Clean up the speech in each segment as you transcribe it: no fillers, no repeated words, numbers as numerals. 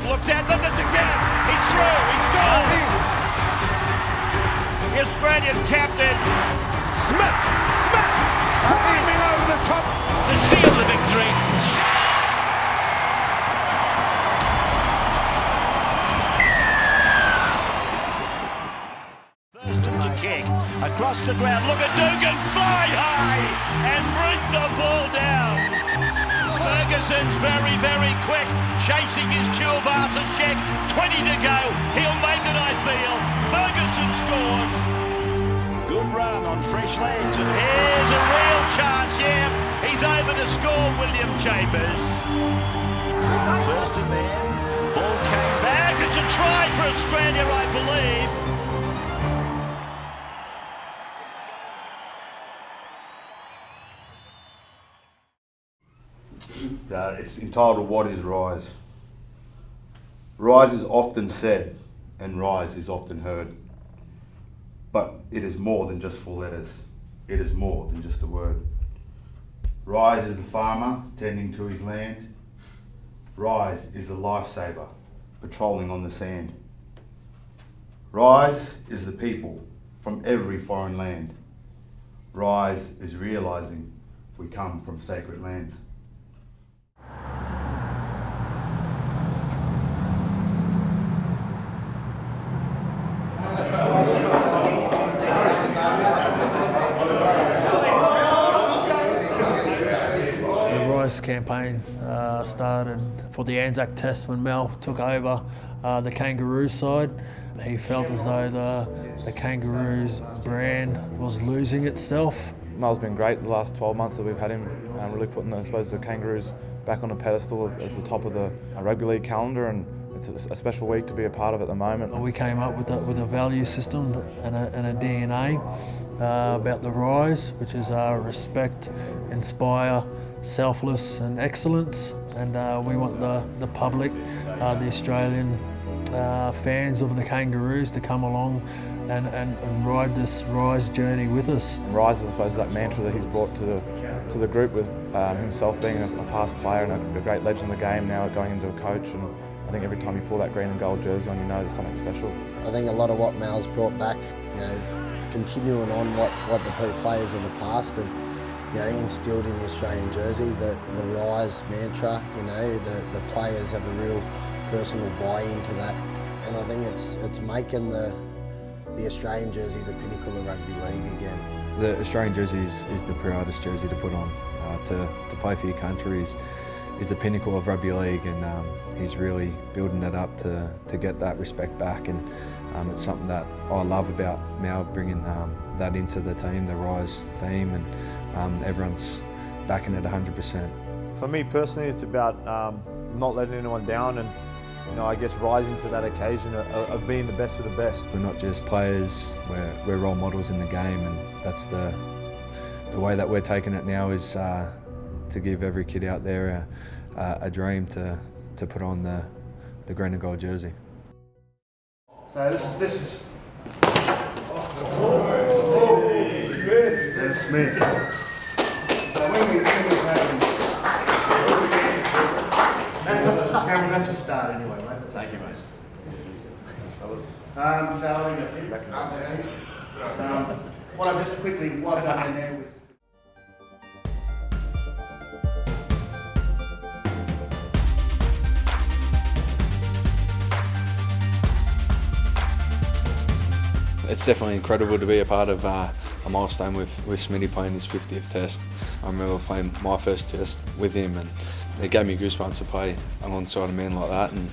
looks at them, there's a gap. He's through, he scored. The Australian captain. Smith, climbing over the top to seal the victory. Thurston to kick, across the ground, look at Dugan, fly high and bring the ball down. Ferguson's very, very quick, chasing his Tuivasa-Sheck, 20 to go, he'll make it I feel. Ferguson scores. Good run on fresh legs, and here's a real chance, yeah, he's over to score, William Chambers. Thurston then, ball came back, it's a try for Australia, I believe. It's entitled What is Rise? Rise is often said and rise is often heard. But it is more than just 4 letters. It is more than just a word. Rise is the farmer tending to his land. Rise is the lifesaver patrolling on the sand. Rise is the people from every foreign land. Rise is realizing we come from sacred lands. Campaign started for the Anzac Test when Mel took over the Kangaroos side. He felt as though the Kangaroos brand was losing itself. Mel's been great the last 12 months that we've had him, really putting, I suppose, the Kangaroos back on a pedestal as the top of the rugby league calendar, and it's a special week to be a part of at the moment. We came up with a value system and a DNA about the Rise, which is respect, inspire, selfless and excellence, and we want the public, the Australian fans of the Kangaroos to come along and ride this Rise journey with us. Rise, I suppose, is that mantra that he's brought to the group, with himself being a past player and a great legend of the game, now going into a coach, and I think every time you pull that green and gold jersey on, you know there's something special. I think a lot of what Mal's brought back, continuing on what the players of the past have instilled in the Australian jersey, the Rise mantra, the players have a real personal buy-in to that, and I think it's making the Australian jersey the pinnacle of rugby league again. The Australian jersey is the proudest jersey to put on. To play for your country is the pinnacle of rugby league, and he's really building that up to get that respect back, and it's something that I love about Mal, bringing that into the team, the Rise theme, and everyone's backing it 100%. For me personally, it's about not letting anyone down, and I guess rising to that occasion of being the best of the best. We're not just players, we're role models in the game, and that's the way that we're taking it now, is to give every kid out there a dream to put on the green and gold jersey. So this is Smith. So when we have Cameron, that's a start anyway, mate. Thank you, mate. So that's it. What I've just quickly wiped up in there with. It's definitely incredible to be a part of a milestone with Smitty playing his 50th Test. I remember playing my first Test with him, and it gave me goosebumps to play alongside a man like that. And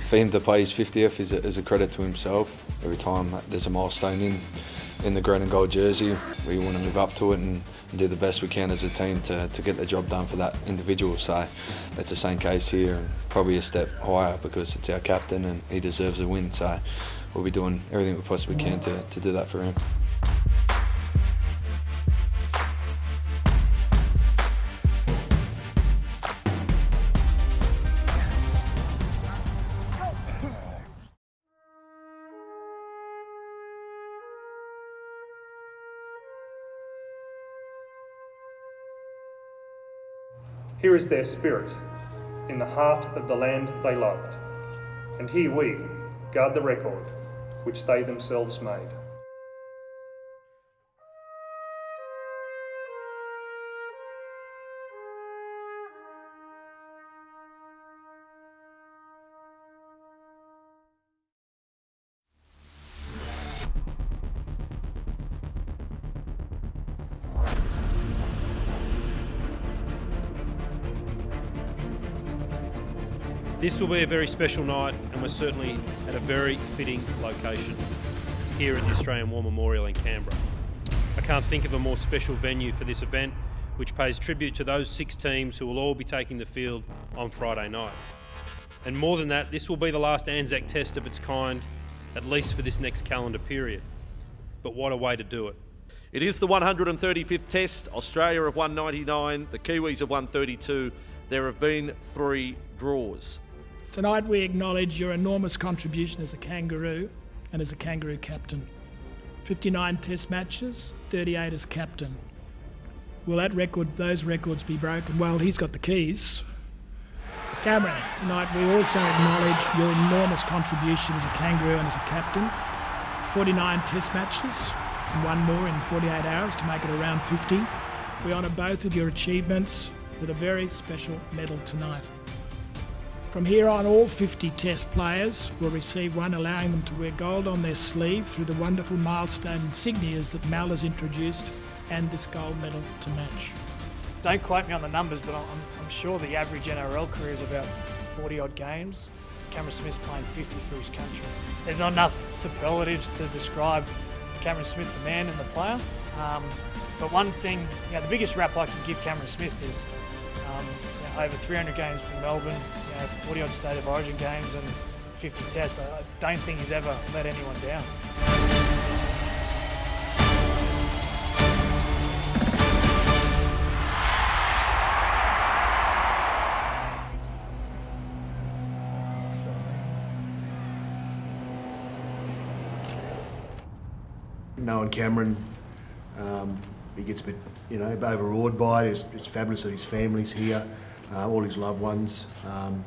for him to play his 50th is a credit to himself. Every time there's a milestone in the green and gold jersey, we want to live up to it and do the best we can as a team to get the job done for that individual. So it's the same case here, and probably a step higher because it's our captain and he deserves a win. So we'll be doing everything we possibly can to do that for him. Here is their spirit, in the heart of the land they loved. And here we guard the record, which they themselves made. This will be a very special night, and we're certainly at a very fitting location here at the Australian War Memorial in Canberra. I can't think of a more special venue for this event, which pays tribute to those 6 teams who will all be taking the field on Friday night. And more than that, this will be the last Anzac Test of its kind, at least for this next calendar period. But what a way to do it. It is the 135th Test. Australia have won 99, the Kiwis have won 32. There have been 3 draws. Tonight we acknowledge your enormous contribution as a Kangaroo and as a Kangaroo captain. 59 Test matches, 38 as captain. Will those records be broken? Well, he's got the keys. Cameron, tonight we also acknowledge your enormous contribution as a Kangaroo and as a captain. 49 Test matches and 1 more in 48 hours to make it around 50. We honour both of your achievements with a very special medal tonight. From here on, all 50 Test players will receive one, allowing them to wear gold on their sleeve through the wonderful milestone insignias that Mal has introduced, and this gold medal to match. Don't quote me on the numbers, but I'm sure the average NRL career is about 40-odd games. Cameron Smith's playing 50 for his country. There's not enough superlatives to describe Cameron Smith, the man and the player. But one thing, the biggest rap I can give Cameron Smith is over 300 games for Melbourne, 40-odd State of Origin games and 50 Tests. I don't think he's ever let anyone down. Knowing Cameron, he gets a bit, overawed by it. It's fabulous that his family's here, all his loved ones,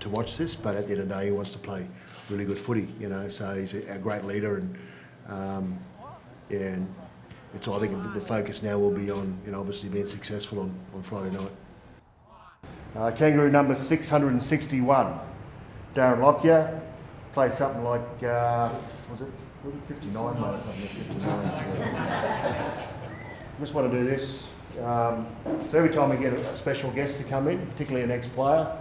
to watch this. But at the end of the day, he wants to play really good footy, So he's a great leader, and it's. I think the focus now will be on, obviously being successful on Friday night. Kangaroo number 661, Darren Lockyer, played something like was it 59 or something? 59. Just want to do this. So every time we get a special guest to come in, particularly an ex-player,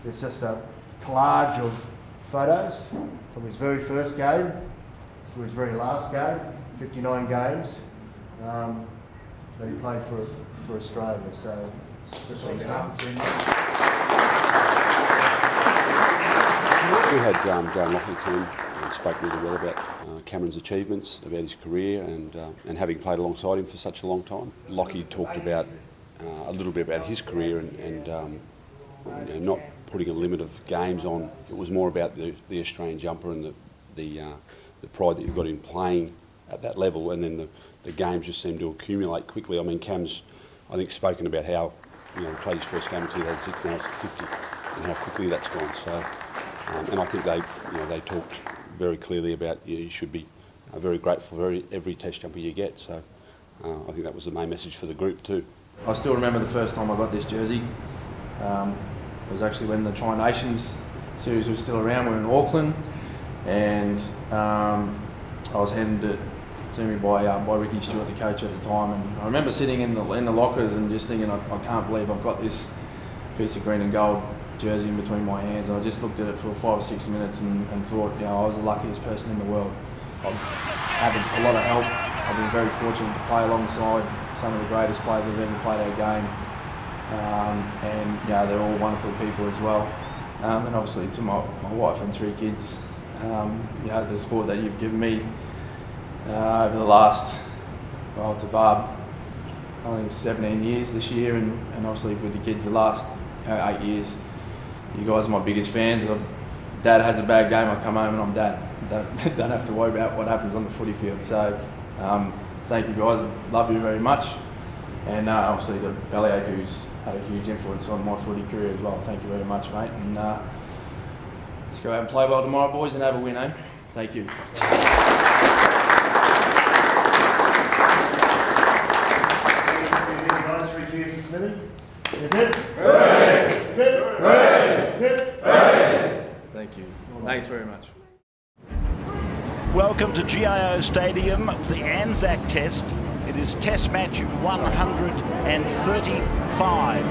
there's just a collage of photos from his very first game to his very last game, 59 games that he played for Australia. So just on behalf of the team. We had Darren Lockyer come and spoke really well about Cameron's achievements, about his career, and having played alongside him for such a long time. Lockyer talked about a little bit about his career and not putting a limit of games on. It was more about the Australian jumper and the pride that you've got in playing at that level, and then the games just seem to accumulate quickly. I mean, Cam's, I think, spoken about how he played his first game in 2006, now it's 50, and how quickly that's gone. So, and I think they talked very clearly about you should be very grateful for every Test jumper you get. So I think that was the main message for the group too. I still remember the first time I got this jersey. It was actually when the Tri-Nations series was still around. We were in Auckland, and I was handed it to me by Ricky Stewart, the coach at the time. And I remember sitting in the lockers and just thinking, I can't believe I've got this piece of green and gold jersey in between my hands. And I just looked at it for 5 or 6 minutes and thought, I was the luckiest person in the world. I've had a lot of help. I've been very fortunate to play alongside some of the greatest players that have ever played our game. And they're all wonderful people as well. And obviously to my wife and 3 kids, the support that you've given me over the last, to Barb, I think it's 17 years this year, and obviously with the kids the last 8 years. You guys are my biggest fans. Dad has a bad game, I come home and I'm Dad. Don't have to worry about what happens on the footy field. So thank you guys, love you very much. And obviously to Bellyache, who's had a huge influence on my footy career as well. Thank you very much, mate. And Let's go out and play well tomorrow, boys, and have a win, eh? Thank you. Thank you. Thanks very much. Welcome to GIO Stadium for the Anzac Test. It is Test match 135.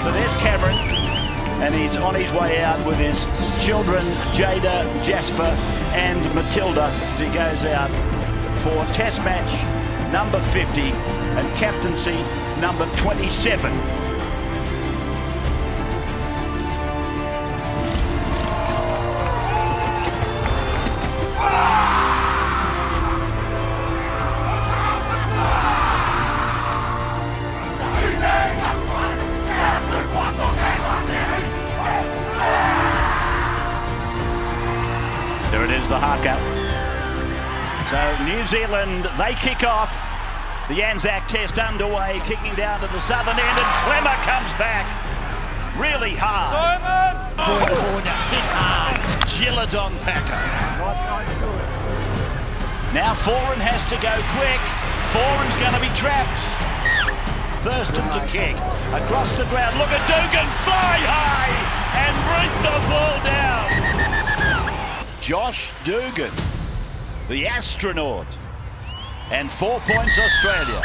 So there's Cameron, and he's on his way out with his children, Jada, Jasper and Matilda, as he goes out for Test match number 50 and captaincy number 27. There it is, the haka. So New Zealand, they kick off. The Anzac Test underway, kicking down to the southern end, and Clemmer comes back really hard. Corner, hit hard. Gillett on Packer. Now Foran has to go quick. Foran's going to be trapped. Thurston to kick. Across the ground, look at Dugan fly high and bring the ball down. Josh Dugan, the astronaut, and 4 points Australia.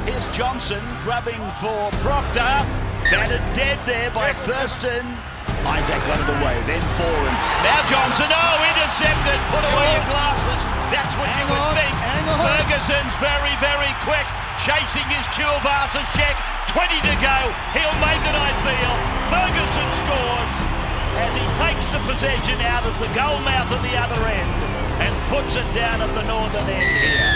Here's Johnson grubbing for Proctor, batted dead there by Thurston. Isaac got it away, then Foran. Now Johnson, intercepted, put away your glasses. That's what you would think. Ferguson's very, very quick, chasing his Tuivasa-Sheck. 20 to go, he'll make it, I feel. Ferguson scores as he takes the possession out of the goal mouth at the other end and puts it down at the northern end here.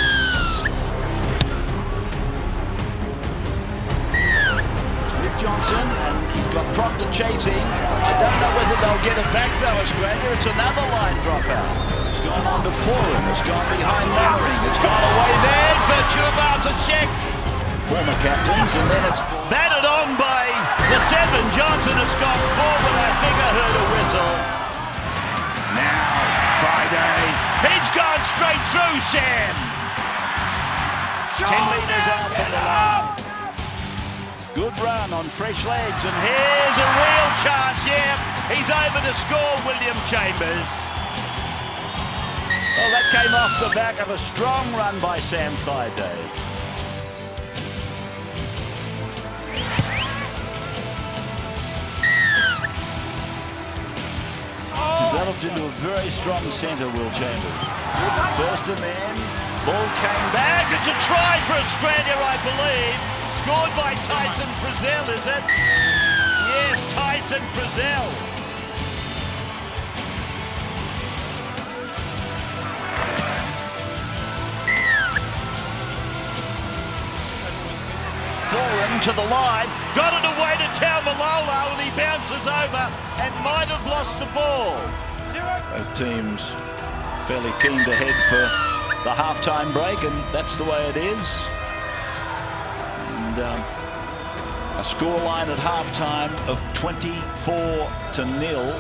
With Johnson, and he's got Proctor chasing. I don't know whether they'll get it back though, Australia. It's another line dropout. It's gone on to Foran, it's gone behind Mannering, it's gone away there for Tuivasa-Sheck. Former captains, and then it's batted on by the 7. Johnson has gone forward. I think I heard a whistle. Now, Friday. He's gone straight through, Sam. 10 metres out from the line. Good run on fresh legs, and here's a real chance. Yeah, he's over to score, William Chambers. Well, that came off the back of a strong run by Sam Friday. Developed into a very strong centre, Will Chambers. First and then, ball came back. It's a try for Australia, I believe. Scored by Tyson Frizzell, is it? Yes, Tyson Frizzell. Foran to the line, got it away to Taumalolo, and he bounces over and might have lost the ball. Both teams fairly keen to head for the halftime break, and that's the way it is. And a scoreline at halftime of 24-0,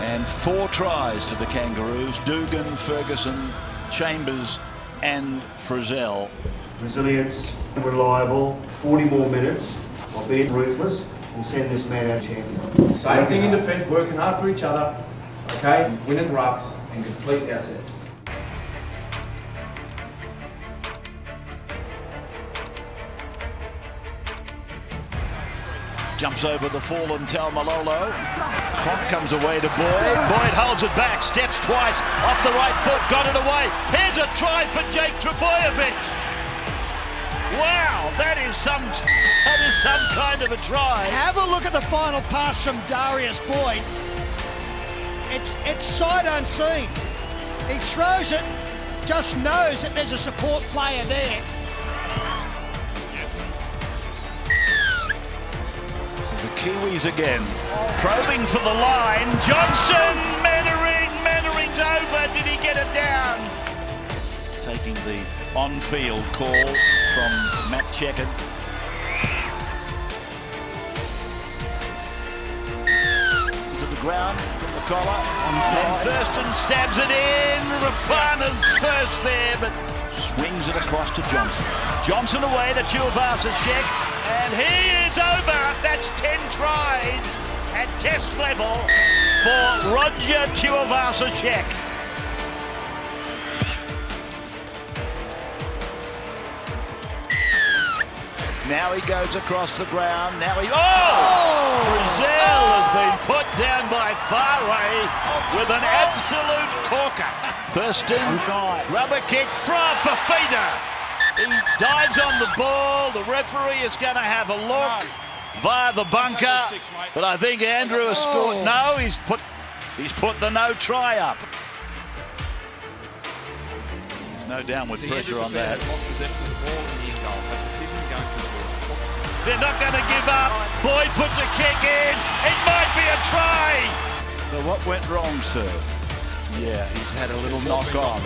and 4 tries to the Kangaroos. Dugan, Ferguson, Chambers and Frizzell. Resilience, reliable, 40 more minutes of being ruthless will send this man out champion. Same thing in defence, working hard for each other, okay, winning rucks and complete our sets. Jumps over the fallen Taumalolo. Cronk comes away to Boyd. Boyd holds it back, steps twice, off the right foot, got it away. Here's a try for Jake Trebojevic. Wow, that is some kind of a try. Have a look at the final pass from Darius Boyd. It's sight unseen. He throws it, just knows that there's a support player there. Kiwis again. Probing for the line. Johnson, Mannering's over. Did he get it down? Taking the on-field call from Matt Chequard. To the ground from the collar. And Thurston stabs it in. Rapana's first there, but swings it across to Johnson. Johnson away to Tuivasa-Sheck. And he is over. That's 10 tries at Test level for Roger Tuivasa-Sheck. Now he goes across the ground. Now he... Brazil has been put down by Faray with an absolute corker. Thurston, rubber kick, for Fafita. He dives on the ball. The referee is going to have a look via the bunker. But I think Andrew has scored. No, he's put the no try up. There's no downward pressure on that. They're not going to give up. Boyd puts a kick in. It might be a try. So what went wrong, sir? Yeah, he's had a little knock on.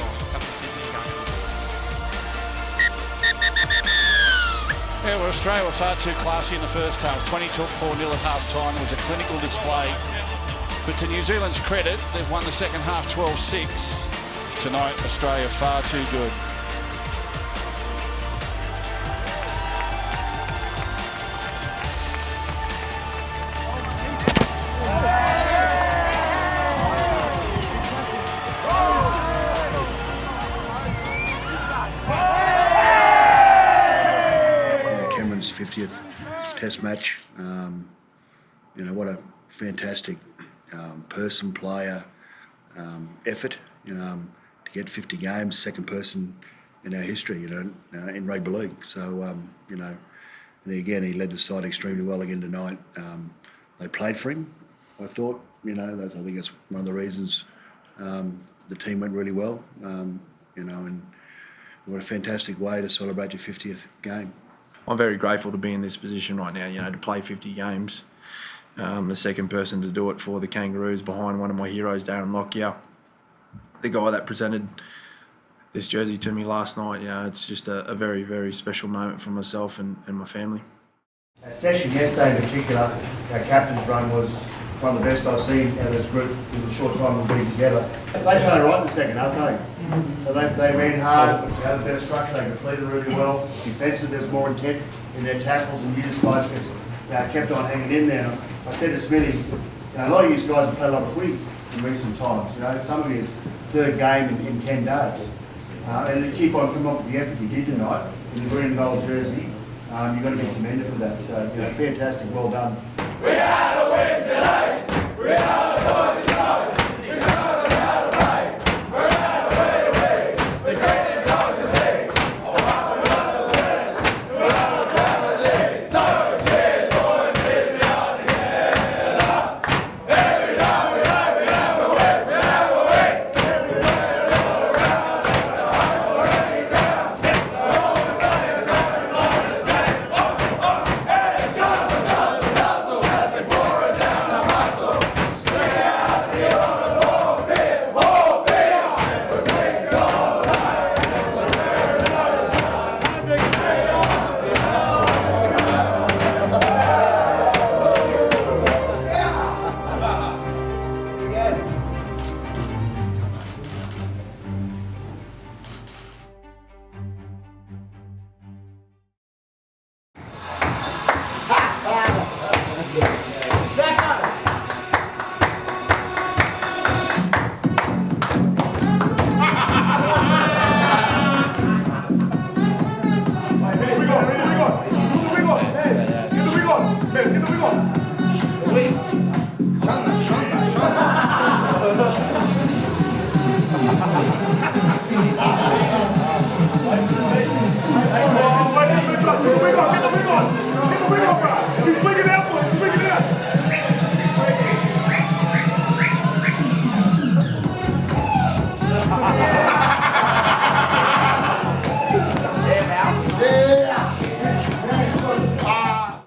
Yeah, well, Australia were far too classy in the first half. 20-4-0 at half-time. It was a clinical display. But to New Zealand's credit, they've won the second half 12-6. Tonight, Australia far too good. Cameron's 50th Test match. You know, what a fantastic person, player, effort. To get 50 games, second person in our history. In rugby league. So and again, he led the side extremely well again tonight. They played for him. I thought. I think that's one of the reasons the team went really well. And what a fantastic way to celebrate your 50th game. I'm very grateful to be in this position right now, to play 50 games. The second person to do it for the Kangaroos behind one of my heroes, Darren Lockyer. The guy that presented this jersey to me last night, it's just a very, very special moment for myself and my family. Our session yesterday in particular, our captain's run was one of the best I've seen out of this group in the short time we've been together. They played right in the second half, So they ran hard, had a better structure, they completed really well. Defensive, there's more intent in their tackles, and you just guys kept on hanging in there. I said to Smithy, a lot of you guys have played a lot of footy in recent times. Some of you is third game in 10 days. And to keep on coming up with the effort you did tonight in the green and gold jersey, you've got to be commended for that. So, fantastic, well done. We had a win today. We had